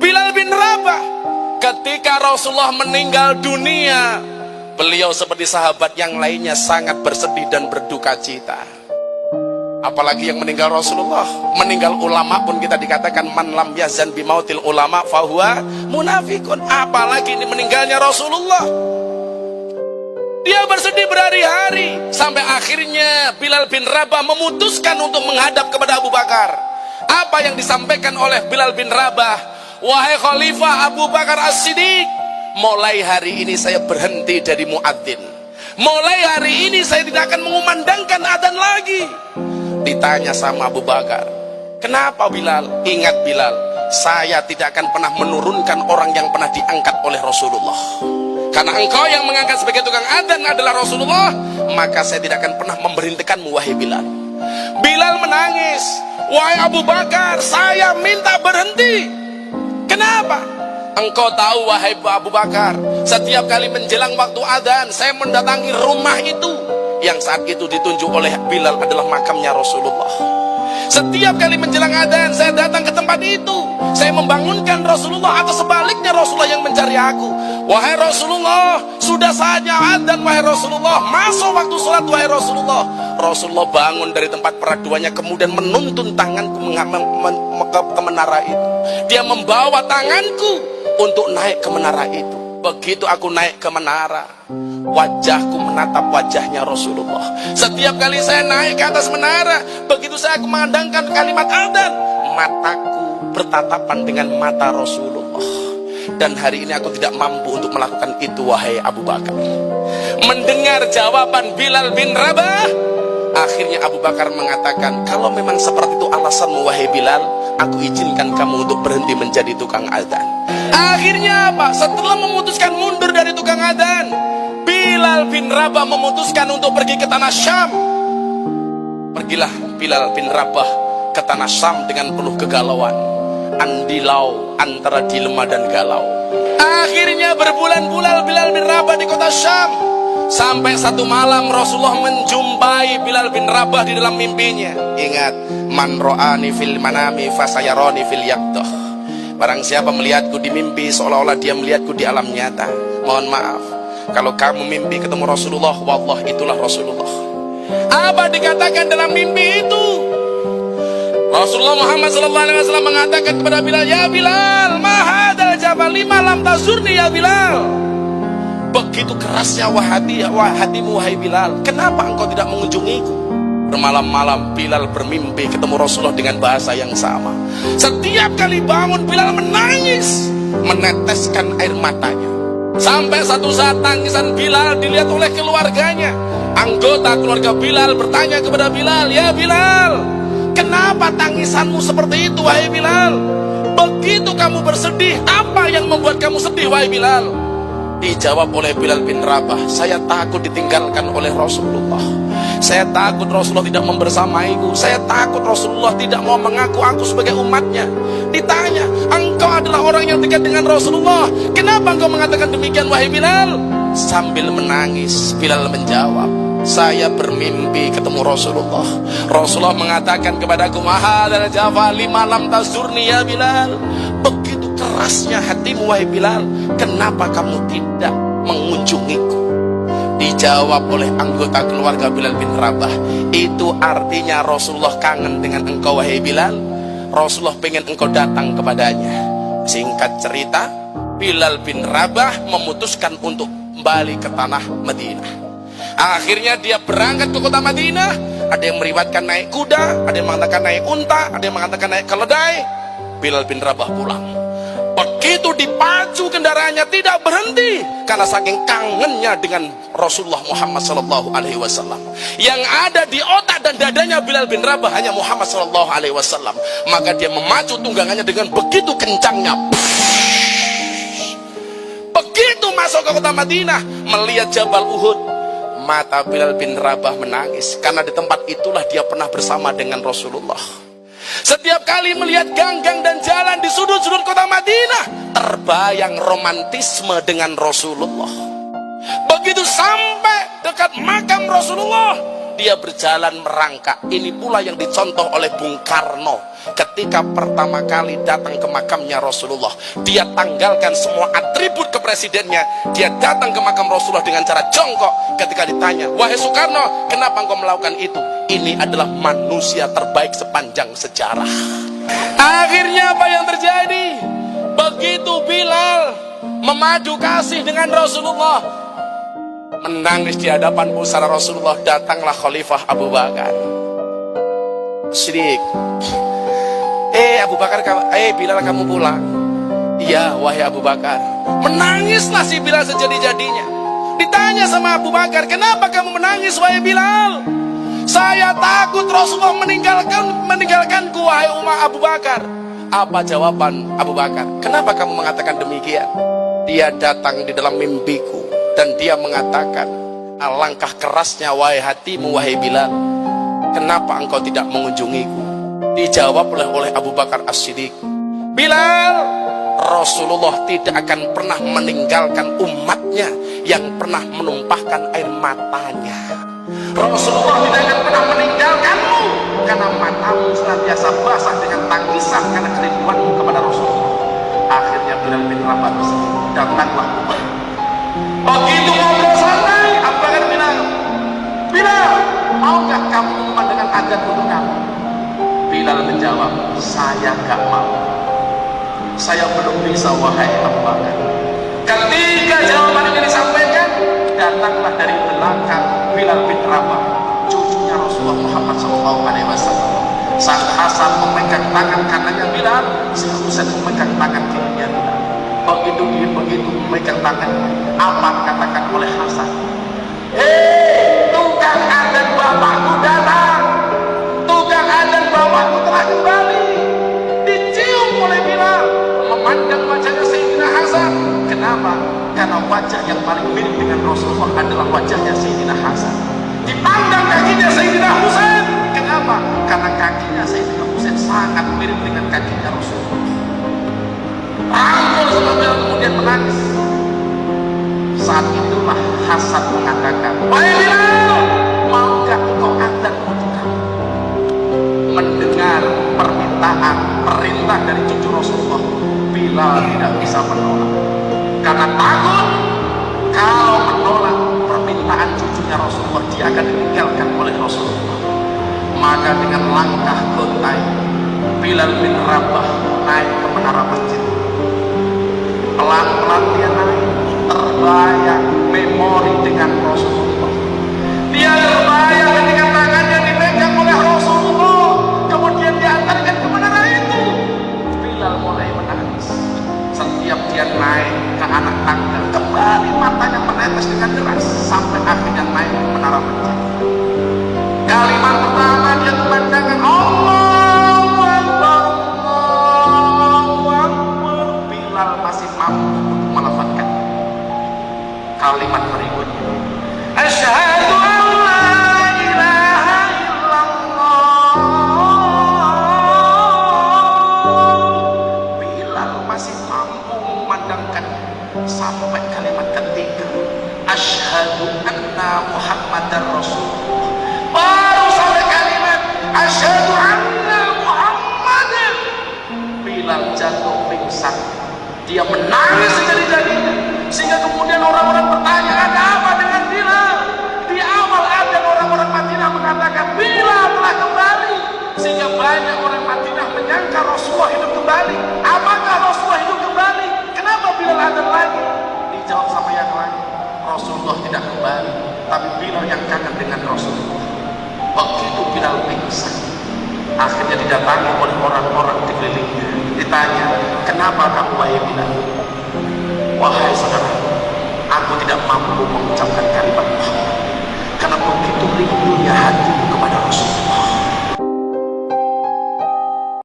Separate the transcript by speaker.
Speaker 1: Bilal bin Rabah, ketika Rasulullah meninggal dunia, beliau seperti sahabat yang lainnya sangat bersedih dan berduka cita. Apalagi yang meninggal Rasulullah, meninggal ulama pun kita dikatakan man lam yazan bimautil ulama fahuwa munafikun. Apalagi ini meninggalnya Rasulullah. Dia bersedih berhari-hari sampai akhirnya Bilal bin Rabah memutuskan untuk menghadap kepada Abu Bakar. Apa yang disampaikan oleh Bilal bin Rabah? Wahai Khalifah Abu Bakar As-Siddiq, mulai hari ini saya berhenti dari muadzin. Mulai hari ini saya tidak akan mengumandangkan adzan lagi. Ditanya sama Abu Bakar, kenapa Bilal? Ingat Bilal, saya tidak akan pernah menurunkan orang yang pernah diangkat oleh Rasulullah. Karena engkau yang mengangkat sebagai tukang adzan adalah Rasulullah, maka saya tidak akan pernah memberhentikanmu wahai Bilal. Bilal menangis, wahai Abu Bakar, saya minta berhenti. Kenapa? Engkau tahu wahai Abu Bakar, setiap kali menjelang waktu adzan saya mendatangi rumah itu, yang saat itu ditunjuk oleh Bilal adalah makamnya Rasulullah. Setiap kali menjelang adzan saya datang ke tempat itu, saya membangunkan Rasulullah atau sebaliknya Rasulullah yang mencari aku. Wahai Rasulullah, sudah saatnya adzan wahai Rasulullah, masuk waktu sholat wahai Rasulullah. Rasulullah bangun dari tempat peraduannya, kemudian menuntun tanganku ke menara itu. Dia membawa tanganku untuk naik ke menara itu. Begitu aku naik ke menara, wajahku menatap wajahnya Rasulullah. Setiap kali saya naik ke atas menara, begitu saya mengandangkan kalimat adzan, mataku bertatapan dengan mata Rasulullah. Dan hari ini aku tidak mampu untuk melakukan itu wahai Abu Bakar. Mendengar jawaban Bilal bin Rabah, akhirnya Abu Bakar mengatakan, kalau memang seperti itu alasanmu wahai Bilal, aku izinkan kamu untuk berhenti menjadi tukang adzan. Akhirnya apa? Setelah memutuskan mundur dari tukang adzan, Bilal bin Rabah memutuskan untuk pergi ke tanah Syam. Pergilah Bilal bin Rabah ke tanah Syam dengan penuh kegalauan, andilau antara dilema dan galau. Akhirnya berbulan-bulan Bilal bin Rabah di kota Syam, sampai satu malam Rasulullah menjumpai Bilal bin Rabah di dalam mimpinya. Ingat, man ro'ani fil manami fasayaroni fil yaqdah. Barang siapa melihatku di mimpi, seolah-olah dia melihatku di alam nyata. Mohon maaf, kalau kamu mimpi ketemu Rasulullah, wallah itulah Rasulullah. Apa dikatakan dalam mimpi itu? Rasulullah Muhammad SAW mengatakan kepada Bilal, ya Bilal, mahadal jabal lima lam tazurni ya Bilal. Begitu kerasnya hatimu wahai Bilal, kenapa engkau tidak mengunjungiku? Bermalam-malam Bilal bermimpi ketemu Rasulullah dengan bahasa yang sama. Setiap kali bangun Bilal menangis, meneteskan air matanya. Sampai satu saat tangisan Bilal dilihat oleh keluarganya. Anggota keluarga Bilal bertanya kepada Bilal, ya Bilal, kenapa tangisanmu seperti itu wahai Bilal? Begitu kamu bersedih, apa yang membuat kamu sedih wahai Bilal? Dijawab oleh Bilal bin Rabah, saya takut ditinggalkan oleh Rasulullah. Saya takut Rasulullah tidak membersamaiku. Saya takut Rasulullah tidak mau mengaku aku sebagai umatnya. Ditanya, engkau adalah orang yang dekat dengan Rasulullah, kenapa engkau mengatakan demikian wahai Bilal? Sambil menangis Bilal menjawab, saya bermimpi ketemu Rasulullah. Rasulullah mengatakan kepadaku, mahadal jafali malam tazurni ya Bilal. Begitu kerasnya hatimu wahai Bilal, kenapa kamu tidak mengunjungiku? Dijawab oleh anggota keluarga Bilal bin Rabah, itu artinya Rasulullah kangen dengan engkau wahai Bilal. Rasulullah pengen engkau datang kepadanya. Singkat cerita, Bilal bin Rabah memutuskan untuk kembali ke tanah Madinah. Akhirnya dia berangkat ke kota Madinah. Ada yang meriwayatkan naik kuda, ada yang mengatakan naik unta, ada yang mengatakan naik keledai. Bilal bin Rabah pulang. Begitu dipacu kendaraannya tidak berhenti, karena saking kangennya dengan Rasulullah Muhammad SAW. Yang ada di otak dan dadanya Bilal bin Rabah hanya Muhammad SAW. Maka dia memacu tunggangannya dengan begitu kencangnya. Begitu masuk ke kota Madinah, melihat Jabal Uhud, mata Bilal bin Rabah menangis, karena di tempat itulah dia pernah bersama dengan Rasulullah. Setiap kali melihat gang-gang dan jalan di sudut-sudut kota Madinah, terbayang romantisme dengan Rasulullah. Begitu sampai dekat makam Rasulullah, dia berjalan merangkak. Ini pula yang dicontoh oleh Bung Karno ketika pertama kali datang ke makamnya Rasulullah. Dia tanggalkan semua atribut kepresidennya, dia datang ke makam Rasulullah dengan cara jongkok. Ketika ditanya, wahai Soekarno, kenapa engkau melakukan itu? Ini adalah manusia terbaik sepanjang sejarah. Akhirnya apa yang terjadi? Begitu Bilal memadu kasih dengan Rasulullah, menangis di hadapan pusara Rasulullah, datanglah Khalifah Abu Bakar Siddiq. Abu Bakar, Bilal kamu pulang. Iya wahai Abu Bakar. Menangislah si Bilal sejadi-jadinya. Ditanya sama Abu Bakar, kenapa kamu menangis wahai Bilal? Saya takut Rasulullah meninggalkanku wahai umat Abu Bakar. Apa jawaban Abu Bakar? Kenapa kamu mengatakan demikian? Dia datang di dalam mimpiku dan dia mengatakan, alangkah kerasnya wahai hatimu wahai Bilal, kenapa engkau tidak mengunjungiku? Dijawab oleh Abu Bakar As-Siddiq, Bilal, Rasulullah tidak akan pernah meninggalkan umatnya yang pernah menumpahkan air matanya. Rasulullah tidak akan pernah meninggalkanmu karena matamu senantiasa basah dengan tangisan karena kerinduanmu kepada Rasulullah. Akhirnya Bilal bin Rabah datanglah Umar. Begitu ngobrol santai, Abu Bakar bilang, Bilal, maukah kamu memandangkan azan untuk kamu? Bilal menjawab, saya gak mau. Saya belum bisa wahai Abu Bakar. Ketika jawaban ini disampaikan, datanglah dari belakang Bilal bin Rabah, cucunya Rasulullah Muhammad SAW. Sang Hasan memegang tangan kanannya Bilal, sang Husain memegang tangan kirinya Bilal. Begitu memegang tangan, apa dikatakan oleh Hasan? Tukang adzan bapakku datang, tukang adzan bapakku telah kembali. Dicium oleh Bilal, memandang wajahnya Sayyidina Hasan. Kenapa? Karena wajah yang paling mirip dengan Rasulullah adalah wajahnya Sayyidina Hasan. Dipandang kakinya Sayyidina Husain. Kenapa? Karena kakinya Sayyidina Husain sangat mirip dengan kakinya Rasulullah. Rangkul sama Bilal kemudian menangis. Saat itulah Hasan mengatakan, wahai Bilal, maukah engkau adzan untuk kamu? Mendengar perintah dari cucu Rasulullah, Bilal tidak bisa menolak. Karena takut kalau menolak permintaan cucunya Rasulullah, dia akan ditinggalkan oleh Rasulullah. Maka dengan langkah gontai, Bilal bin Rabah naik ke menara masjid. Pelan-pelan dia naik, terbayang memori dengan Rasulullah. Dia terbayang ketika tangannya dipegang oleh Rasulullah, kemudian diantarkan ke menara itu. Bilal mulai menangis. Setiap dia naik ke anak tangga, kembali matanya menetes dengan deras sampai akhirnya naik ke menara masjid. Kalimat pertama dia memandangkan Allahu Akbar, Allahu Akbar. Bilal masih mampu untuk melafazkan. Kalimat berikutnya, asyhadu an la ilaha illallah. Bilal masih mampu memandangkan sampai kalimat ketiga, asyhadu anna Muhammadar Rasulullah. Baru sampai kalimat asyhadu anna Muhammadan, Bilal jatuh pingsan. Dia menangis sejadi-jadinya, sehingga kemudian orang-orang bertanya, ada apa dengan Bilal? Di awal ada orang-orang Madinah mengatakan Bilal telah kembali, sehingga banyak orang Madinah menyangka Rasulullah hidup kembali. Apakah Rasulullah hidup kembali? Kenapa Bilal ada lagi? Dijawab sama yang lain, Rasulullah tidak kembali, tapi Bilal yang kangen dengan Rasulullah. Begitu Bilal pingsan, akhirnya didatangi oleh orang-orang di kelilingnya. Ditanya, kenapa kamu wahai Bilal? Wahai saudara, aku tidak mampu mengucapkan